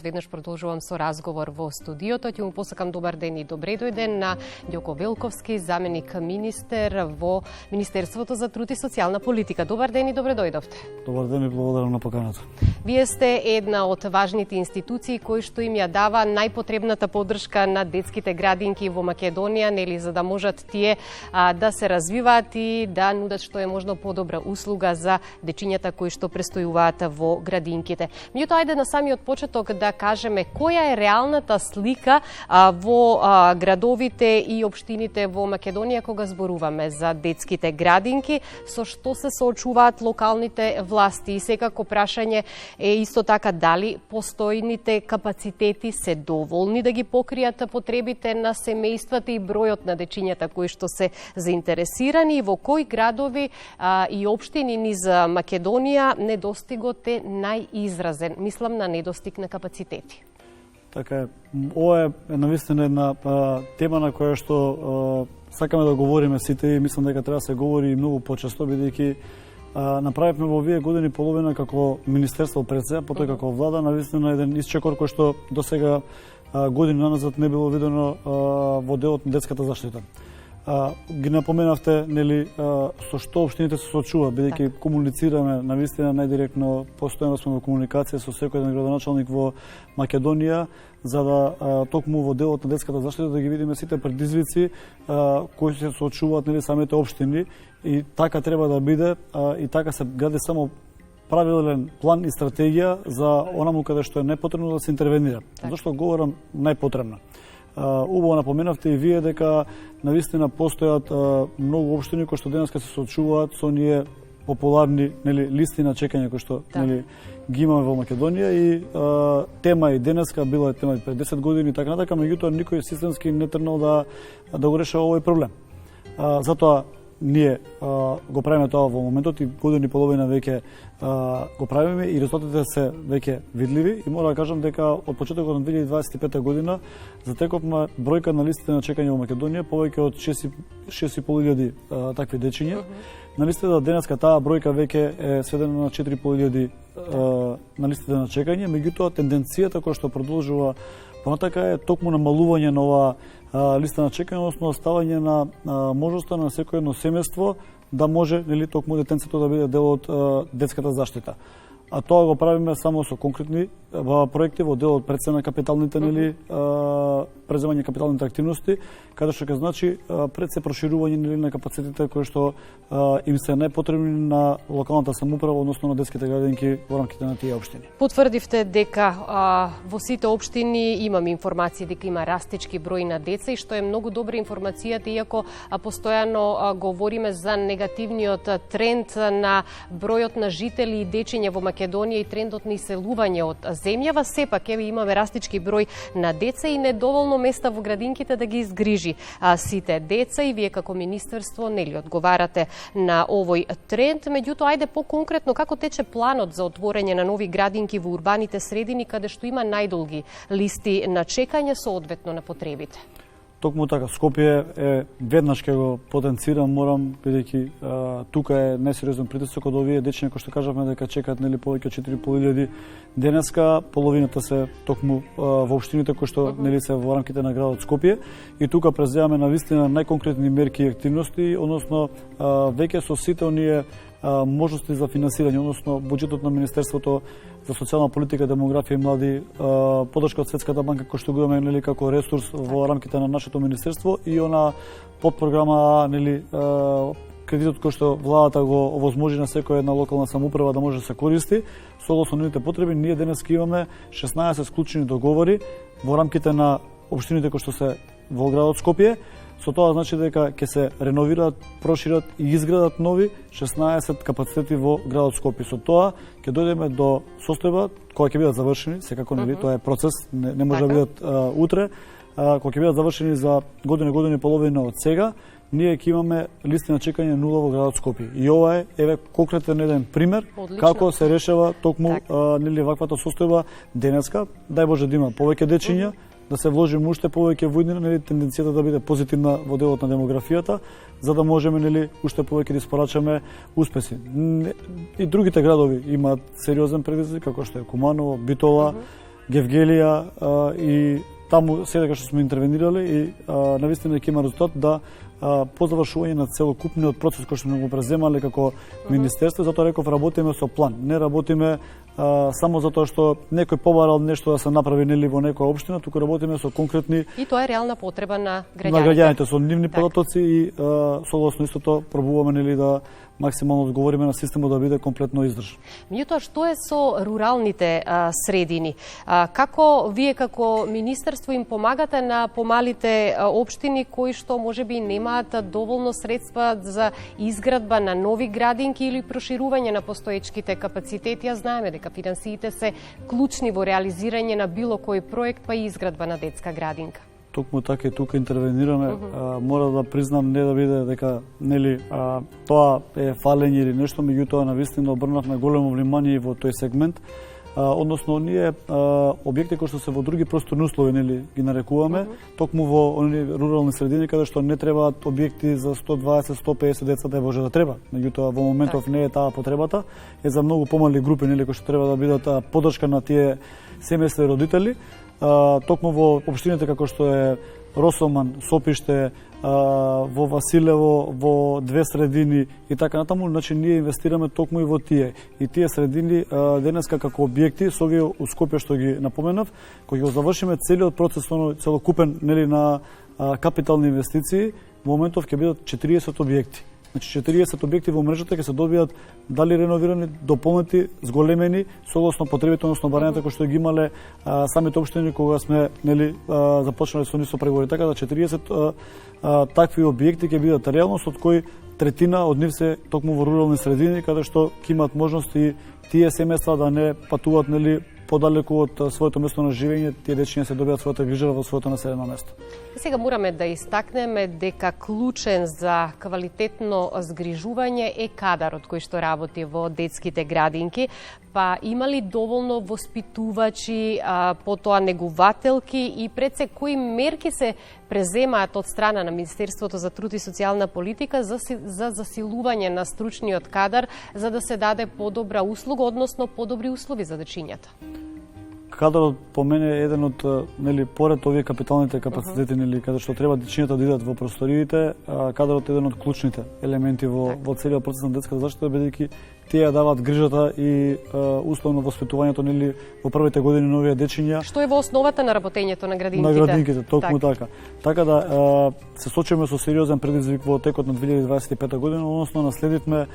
Веднаш продолжувам со разговор во студиото. Ќе му посакам добар ден и добре дојден на Ѓоко Велковски, заменик министер во Министерството за труд и социјална политика. Добар ден и добре дојдовте. Добар ден и благодарам на поканата. Вие сте една од важните институции кои што им ја дава најпотребната поддршка на детските градинки во Македонија, нели, за да можат тие да се развиваат и да нудат што е можно подобра услуга за дечињата кои што престојуваат во градинките. Меѓутоа, ајде на самиот почеток да кажеме која е реалната слика во градовите и општините во Македонија кога зборуваме за детските градинки, со што се соочуваат локалните власти. И секако прашање е исто така дали постојните капацитети се доволни да ги покријат потребите на семејствата и бројот на дечињата кои што се заинтересирани, и во кои градови и општини низ Македонија недостигот е најизразен. Мислам на недостиг на капацитети. Така е. Ова е навистина една тема на која што сакаме да говориме сите и мислам дека треба да се говори многу почесто, бидејќи направивме во овие години и половина како министерство пред сега, потоа како влада, навистина еден исчекор кој што досега години наназад не било видено во делот на детската заштита. Ги напоменавте, нели, со што општините се соочуваат, бидејќи комуницираме навистина најдиректно, постојано сме во комуникација со секој еден градоначалник во Македонија, за да токму во делот на детската заштита да ги видиме сите предизвици кои се соочуваат, нели, самите општини, и така треба да биде, и така се гради само правилен план и стратегија за онаму каде што е непотребно да се интервенира. Зошто говорам најпотребно? Убаво напоменавте и вие дека навистина постојат многу општини кои што денеска се соочуваат со оние популарни, нели, листи на чекање кои што нели ги имаме во Македонија, и тема и денеска била е тема пред 10 години и така натака, меѓутоа никој системски не тргнал да го решава овој проблем. Затоа ние го правиме тоа во моментот и години и половина веќе го правиме и резултатите се веќе видливи, и мора да кажам дека од почетокот на 2025 година затековме бројка на листите на чекање во Македонија повеќе од 6.500 такви дечиња. На листите денеска таа бројка веќе е сведена на 4.500 на листите на чекање, меѓутоа тенденцијата која што продолжува понатака е токму намалување на оваа листа на чекање, односно оставање на можноста на секој едно семејство да може, нели, токму детенцето да биде дел од детската заштита. А тоа го правиме само со конкретни проекти во дел од прецена капиталните, нели, преземање капиталните активности, каде што ќе значи пред се проширување, нели, на капацитетите кои што им се најпотребни на локалната самоуправа, односно на детските градинки во рамките на тие општини. Потврдивте дека во сите општини имаме информации дека има растечки број на деца, и што е многу добра информацијата, иако постојано говориме за негативниот тренд на бројот на жители и дечиња во Македонија и трендот на иселување од земјава, сепак еве имаме растечки број на деца и недоволно места во градинките да ги изгрижи сите деца, и вие како министерство, нели, одговарате на овој тренд. Меѓутоа, ајде поконкретно, како тече планот за отворање на нови градинки во урбаните средини каде што има најдолги листи на чекање соодветно на потребите? Токму така, Скопје е веднаш ќе го потенцирам, морам, бидејќи тука е несериозен притисок од овие дечиња кои што кажавме дека чекаат, нели, повеќе од 4.500 денеска, половината се токму во општините кои што, нели, се во рамките на градот Скопје, и тука преземаме навистина најконкретни мерки и активности, односно веќе со сите оние можности за финансирање, односно буџетот на Министерството за социјална политика, демографија и млади, поддршка од Светската банка кој што го имаме, нели, како ресурс во рамките на нашето министерство, и она подпрограма, нели, кредитот кој што владата го овозможи на секоја една локална самоуправа да може да се користи согласно нивните потреби. Ние денес имаме 16 склучени договори во рамките на општините кои што се во градот Скопје. Со тоа значи дека ќе се реновираат, прошират и изградат нови 16 капацитети во градот Скопје. Со тоа ќе дојдеме до состојба кога ќе бидат завршени, секако, нели, тоа е процес, не може да бидат утре, кога ќе бидат завршени за година и половина од сега, ние ќе имаме листи на чекање нула во градот Скопје. И ова е, еве, конкретен еден пример како се решава токму, нели, ваквата состојба денеска. Дај Боже да има повеќе дечиња, да се вложиме уште повеќе во иднина, нели, тенденцијата да биде позитивна во делот на демографијата, за да можеме, нели, уште повеќе да испорачаме успеси. И другите градови имаат сериозен предизвик, како што е Куманово, Битола, Гевгелија и таму сега што сме интервенирале и навистина ќе има резултат да по завршување на целокупниот процес кој што сме го преземале како министерство, затоа реков работиме со план. Не работиме само затоа што некој побарал нешто да се направи нели во некоја општина, туку работиме со конкретни и тоа е реална потреба на граѓаните. На граѓаните со нивни податоци и согласно истото пробуваме нели да максимално одговориме на системот да биде комплетно издржан. Меѓутоа, што е со руралните средини? Како вие како министерство им помагате на помалите општини кои што можеби немаат доволно средства за изградба на нови градинки или проширување на постоечките капацитети? Ја знаеме дека финансиите се клучни во реализирање на било кој проект, па и изградба на детска градинка. Токму така и тука интервенираме. Мора да признам, не да биде дека нели тоа е фалење или нешто, меѓутоа навистина обрнавме големо внимание во тој сегмент. Односно ние објекти кои што се во други просторни услови нели ги нарекуваме, токму во оние рурални средини каде што не требаат објекти за 120-150 деца, да може да треба. Меѓутоа во моментов не е таа потребата, е за многу помали групи нели кои што треба да бидат поддршка на тие семејства и родители. Токму во општините како што е Росоман, Сопиште, во Василево, во две средини и така натаму, значи ние инвестираме токму и во тие. И тие средини денеска како објекти со овие у Скопје што ги напоменав, кога го завршиме целиот процес целокупен нели на капитални инвестиции, во моментов ќе бидат 40 објекти. Значи 40 објекти во мрежата ќе се добијат дали реновирани, дополнети, зголемени согласно потребите, односно барањата кои што ги имале самите општини кога сме нели започнале со нив преговори, така да 40 такви објекти ќе бидат реалност, од кои третина од нив се токму во рурални средини каде што ќе имаат можност и тие семејства да не патуваат нели подалеку од своето место на живење, тие дечиња се добијат својата грижа во своето населено место. Сега мораме да истакнеме дека клучен за квалитетно згрижување е кадарот кој што работи во детските градинки, па има ли доволно воспитувачи, потоа негувателки и пред се кои мерки се преземаат од страна на Министерството за труд и социјална политика за засилување на стручниот кадар за да се даде подобра услуга, односно подобри услови за дечињата? Кадарот по мене е еден од нели поред овие капиталните капацитети нели каде што треба дечињата да идат во просториите, кадарот е еден од клучните елементи во целиот процес на детската заштита, бидејќи тие даваат грижата и условно воспитувањето нели во првите години на овие дечиња. Што е во основата на работењето на градинките? На градинките, токму така. Така да се сочиме со сериозен предизвик во текот на 2025 година, односно наследивме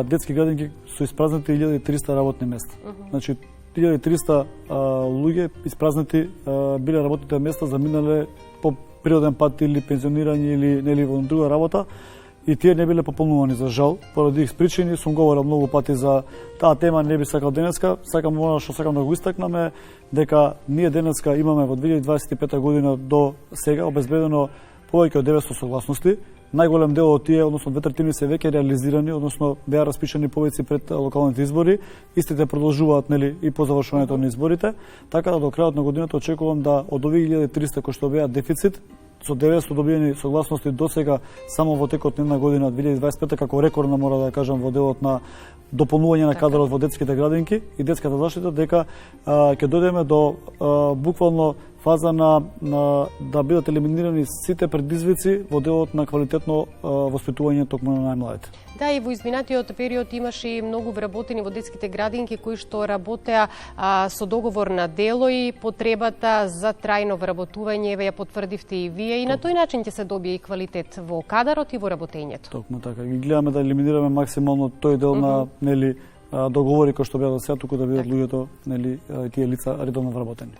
детски градинки со испразнати 1300 работни места. Значи 1300 луѓе испразнати биле работните места, заминале по природен пат или пензионирање или нели во друга работа и тие не биле пополнувани за жал поради их причини. Сум говорил многу пати за таа тема, не би сакал денеска. Сакам она што сакам да го истакнаме дека ние денеска имаме во 2025 година до сега обезбедено повеќе од 900 согласности. Најголем дел од тие, односно 2/3 се веќе реализирани, односно беа распишани повици пред локалните избори. Истите продолжуваат нели и по завршувањето на изборите, така да до крајот на годината очекувам да од овие 1300 кои што беа дефицит со 900 добиени согласности до сега само во текот на една година 2025 како рекордна мора да кажам во делот на дополнување на кадрот во детските градинки и детската заштита, дека ќе дојдеме до буквално фаза на да бидат елиминирани сите предизвици во делот на квалитетно воспитување токму на најмладите. Да, и во изминатиот период имаше и многу вработени во детските градинки кои што работеа со договор на дело и потребата за трајно вработување ја потврдивте и вие и на тој начин ќе се добие и квалитет во кадарот и во работењето. Токму така. Ги гледаме да елиминираме максимално тој дел на нели договори кои што беа до сега, туку да бидат луѓето нели тие лица редовно вработени.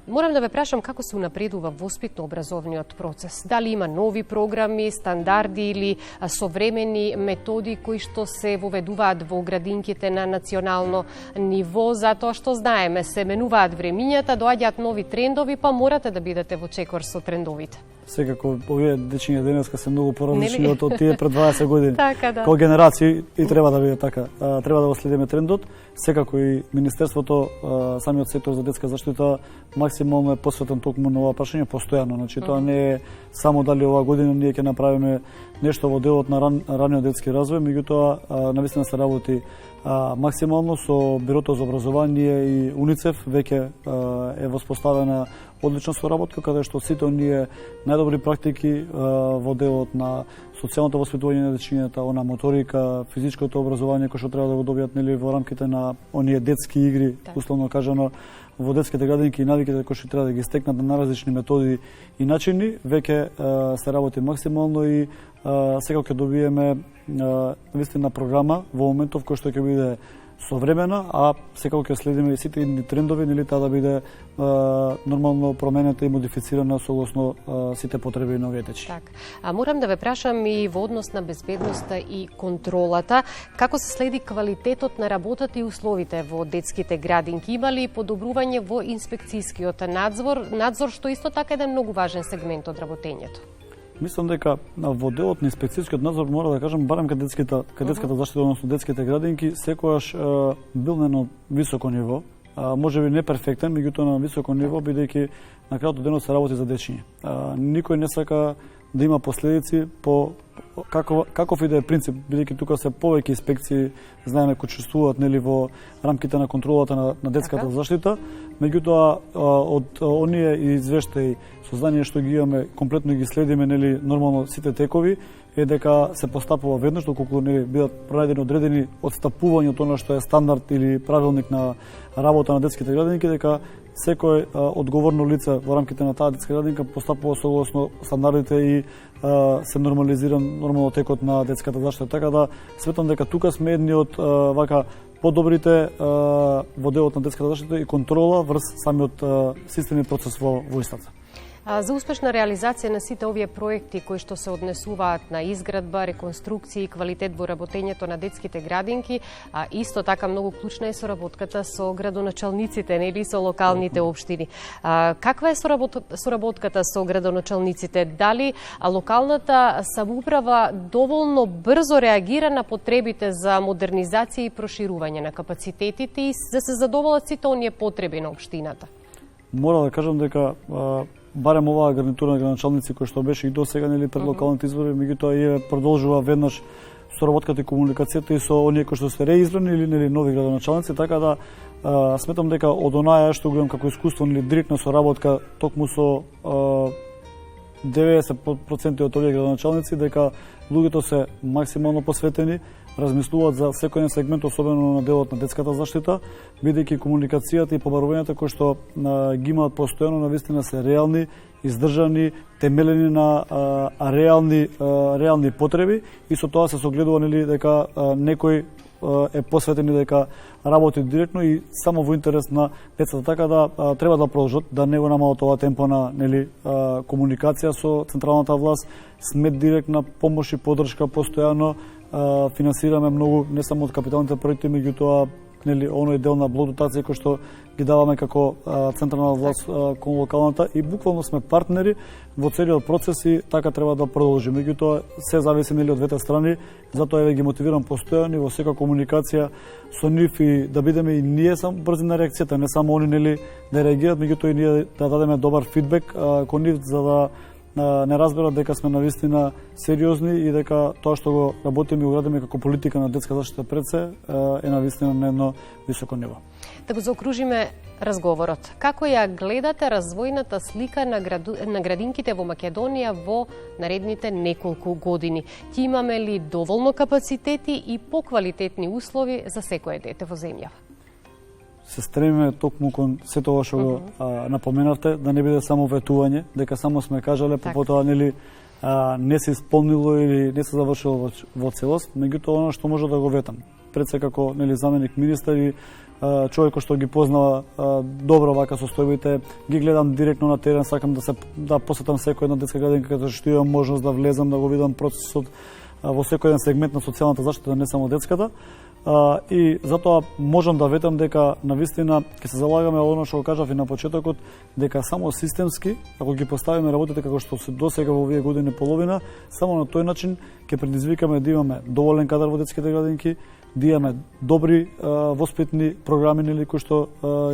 Морам да ве прашам како се унапредува воспитно-образовниот процес. Дали има нови програми, стандарди или современи методи кои што се воведуваат во градинките на национално ниво, затоа што знаеме се менуваат времињата, доаѓаат нови трендови, па морате да бидете во чекор со трендовите. Секако овие дечиња денеска се многу поразлични од тие пред 20 години. Така да. Кој генерации и треба да биде така. Треба да го следиме трендот. Секако и Министерството, самиот сектор за детска заштита максимално е посветен токму на ова прашање постојано. Значи тоа не е само дали оваа година ние ќе направиме нешто во делот на раниот детски развој, меѓутоа навистина се работи максимално со Бирото за образование и УНИЦЕФ веќе е воспоставена одлична соработка каде што сите оние најдобри практики во делот на социјалното воспитување на дечињата, она моторика, физичкото образование кој што треба да го добијат нели во рамките на оние детски игри, условно кажано во детските градинки и навиките кои што треба да ги стекнат на различни методи и начини, веќе се работи максимално и сега ќе добиеме навистина програма во моментов кој што ќе биде современа, а секако ќе следиме и сите трендови, нели таа да биде нормално променета и модифицирана согласно сите потреби на овие дечи. Так. А морам да ве прашам и во однос на безбедноста и контролата, како се следи квалитетот на работата и условите во детските градинки? Има ли подобрување во инспекцијскиот надзор, што исто така е многу важен сегмент од работењето? Мислам дека во делот на инспекцијскиот надзор мора да кажам барем кај детската заштита, односно детските градинки, секогаш бил на едно високо ниво, можеби не перфектен, меѓутоа на високо ниво, бидејќи на крајот денот се работи за дечиња. Никој не сака да има последици по каков и да е принцип, бидејќи тука се повеќе инспекции, знаеме, кои чувствуваат нели во рамките на контролата на детската заштита, меѓутоа од оние извештаи, сознание што ги имаме, комплетно ги следиме нели нормално сите текови, е дека се постапува веднаш доколку нели бидат пронајдени одредени отстапувања од она што е стандард или правилник на работа на детските градинки, дека секој одговорно лице во рамките на таа детска градинка постапува согласно стандардите и се нормализира нормално текот на детската заштита. Така да сметам дека тука сме едни од вака подобрите во делот на детската заштита и контрола врз самиот систем и процес во истата. За успешна реализација на сите овие проекти кои што се однесуваат на изградба, реконструкција и квалитет во работењето на детските градинки, исто така многу клучна е соработката со градоначалниците, нели со локалните општини. Каква е соработката со градоначалниците? Дали локалната самоуправа доволно брзо реагира на потребите за модернизација и проширување на капацитетите и да се задоволат сите оние потреби на општината? Мора да кажам дека барем оваа гарнитура на градоначалници кој што беше и досега нели пред локалните избори, меѓутоа ја продолжува веднаш соработката и комуникацијата и со оние кои што се реизбрани или нели нови градоначалници, така да сметам дека од онаја што го имам како искуство нели директна соработка токму со 90% од овие градоначалници, дека луѓето се максимално посветени, размислуваат за секој сегмент, особено на делот на детската заштита, бидејќи комуникацијата и побарувањата кои што ги имаат постојано навистина се реални, издржани, темелени на реални потреби и со тоа се согледува нели дека некој е посветен и дека работи директно и само во интерес на децата, така да треба да продолжат да не го намалат ова темпо на нели комуникација со централната власт, сме директна помош и поддршка постојано, финансираме многу не само од капиталните проекти, меѓутоа нели оној дел на блок дотација кој што ги даваме како централна власт кон локалната и буквално сме партнери во целиот процес и така треба да продолжи. Меѓутоа се зависи нели од двете страни, затоа ги мотивирам постојано во секоја комуникација со нив и да бидеме и ние само брзи на реакцијата, не само они нели да реагираат, меѓутоа и ние да дадеме добар фидбек кон нив за да не разберат дека сме навистина сериозни и дека тоа што го работиме и го градиме како политика на детска заштита пред се е навистина на едно високо ниво. Да го заокружиме разговорот. Како ја гледате развојната слика на градинките во Македонија во наредните неколку години? Ќе имаме ли доволно капацитети и поквалитетни услови за секое дете во земјава? Се стремиме токму кон сето ова што го напоменавте, да не биде само ветување, дека само сме кажале, потоа нели не се исполнило или не се завршило во целост, меѓутоа она што може да го ветам. Пред се како нели заменик министер и човек кој што ги познава добро вака состојбите, ги гледам директно на терен, сакам да посетам секоја една детска градинка каде што имам можност да влезам, да го видам процесот во секој еден сегмент на социјалната заштита, не само детската. И затоа можам да ветам дека навистина ќе се залагаме оно што го кажав и на почетокот, дека само системски, ако ги поставиме работите како што се досега во овие години и половина, само на тој начин ќе предизвикаме да имаме доволен кадар во детските градинки, да имаме добри воспитни програми нели кои што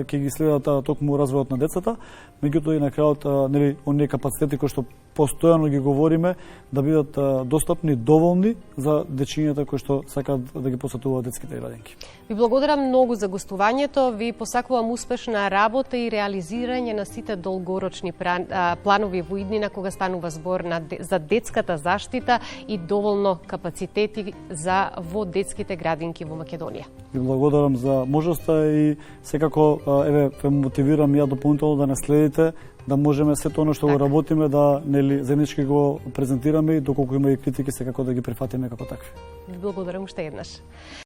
ќе ги следат токму развојот на децата, меѓутоа и на крајот нели оние капацитети кои што постојано ги говориме да бидат достапни, доволни за дечињата кои што сакаат да ги посетуваат детските градинки. Ви благодарам многу за гостувањето, ви посакувам успешна работа и реализирање на сите долгорочни планови во иднина кога станува збор за детската заштита и доволно капацитети во детските градинки во Македонија. Ви благодарам за можноста и секако ве мотивирам ја дополнително да не следите, да можеме сето оно што го работиме да заеднички го презентираме и доколку има и критики секако да ги прифатиме како такви. Ви благодарам уште еднаш.